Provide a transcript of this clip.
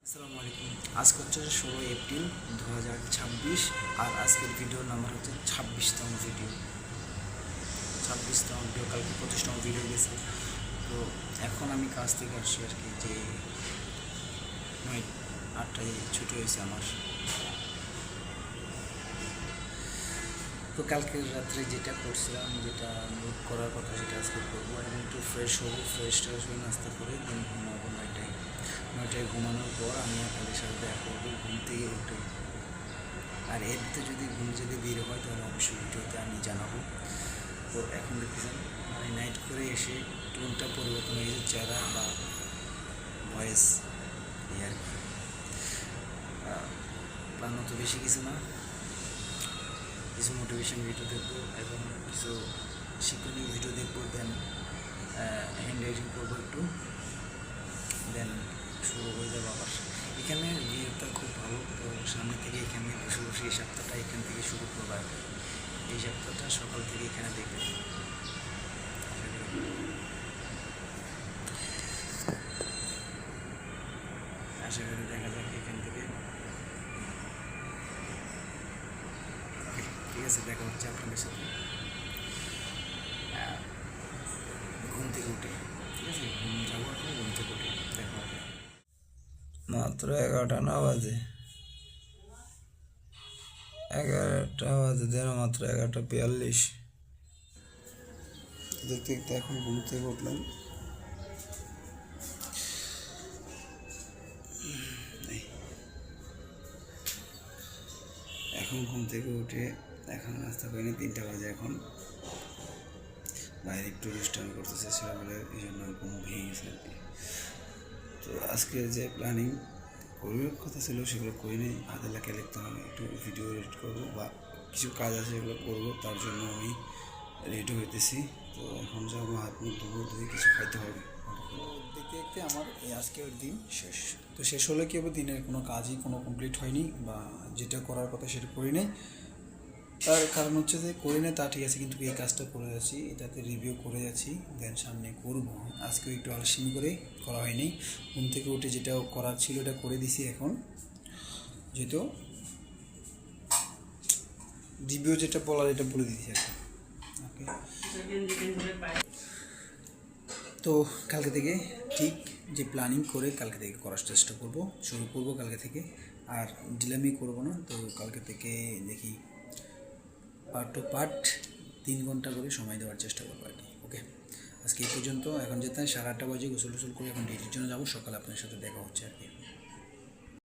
আসসালামু আলাইকুম। আজকে হচ্ছে 16 এপ্রিল 2026 আর আজকের ভিডিওর নাম্বার হচ্ছে 26তম ভিডিও। 26তম ভিডিও, কালকে 25তম ভিডিও গেছে। তো এখন আমি কাজ থেকে আসছি আর কি, যে 8টায় ছুটি হয়েছে আমার। তো কালকের রাত্রে যেটা করছিলাম, যেটা লুট করার কথা, সেটা আজকে করবো। এখন একটু ফ্রেশ হবো, ফ্রেশ হয়ে নাস্তা করে দেন ঘুমাবো। 9টায় ঘুমানোর পর আমি আপনাদের সাথে দেখা করবো ঘুম থেকে উঠে। আর এতে যদি ঘুম যদি দেরি হয় তাহলে অবশ্যই ভিডিওতে আমি জানাবো। তো এখন দেখতেছেন মানে নাইট করে এসে টোনটা পরিবর্তন হয়ে গেছে, চেহারা বা ভয়েস, এই আর কি। প্ল্যান তো বেশি কিছু না, কিছু মোটিভেশন ভিডিও দেখবো এবং কিছু শিক্ষণীয় ভিডিও দেখবো। দেন হ্যান্ড রাইটিং করবো একটু, দেন শুরু হয়ে যাবো আবার। এখানে ভিউটা খুব ভালো, তো সামনে থেকে এখানে বসে বসে এই সপ্তাহটা এখান থেকে শুরু করবো আর কি। এই সপ্তাহটা সকাল থেকে এখানে দেখবেন। আশা করি দেখা যাক এখান থেকে। ওকে, ঠিক আছে, দেখা হচ্ছে আপনাদের সাথে ঘুম থেকে উঠে। ঠিক আছে, ঘুম যাবো এখন, ঘুম থেকে উঠে দেখা হবে। মাত্র 11টা না বাজে, 11টা বাজে যেন, মাত্র 11টা 42। দেখতে দেখতে এখন ঘুম থেকে উঠলাম। এখন ঘুম থেকে উঠে এখন নাস্তা করিনি, 3টা বাজে এখন। বাইরে একটু দুষ্টামি করতেছে ছেলেবেলে, এই জন্য ঘুম ভেঙে গেছে আর কি। তো আজকের যে প্ল্যানিং করার কথা ছিল সেগুলো করে নেই। হাতে লেখা লিখতে হবে, একটু ভিডিও এডিট করবো বা কিছু কাজ আছে সেগুলো করবো, তার জন্য আমি রেডি হইতেছি। তো এখন যাবো, হাত মুখ ধুবো, ধুয়ে কিছু খাইতে হবে। দেখতে দেখতে আমার এই আজকের দিন শেষ। তো শেষ হলে কি হবে, দিনের কোনো কাজই কোনো কমপ্লিট হয়নি বা যেটা করার কথা সেটা করি নাই। তার কারণ হচ্ছে যে করি না তা ঠিক আছে, কিন্তু এই কাজটা করে যাচ্ছি, এটাতে রিভিউ করে যাচ্ছি, দেন সামনে করবো। আজকেও একটু আলসেমি করে করা হয়নি। ঘুম থেকে উঠে যেটা করার ছিল এটা করে দিছি। এখন যেহেতু রিভিউ যেটা বলার এটা বলে দিচ্ছি আর কি। ওকে, তো কালকে থেকে ঠিক যে প্ল্যানিং করে কালকে থেকে করার চেষ্টা করব, শুরু করবো কালকে থেকে। আর ডিলামি করবো না। তো কালকে থেকে দেখি পার্ট টু পার্ট 3 ঘন্টা করে সময় দেওয়ার চেষ্টা করবো আর কি। ওকে, আজকে এই পর্যন্ত। এখন যেতে 8:30 বাজে, গোসল টোসল করে এখন ডিউটির জন্য যাবো। সকালে আপনার সাথে দেখা হচ্ছে আর কি।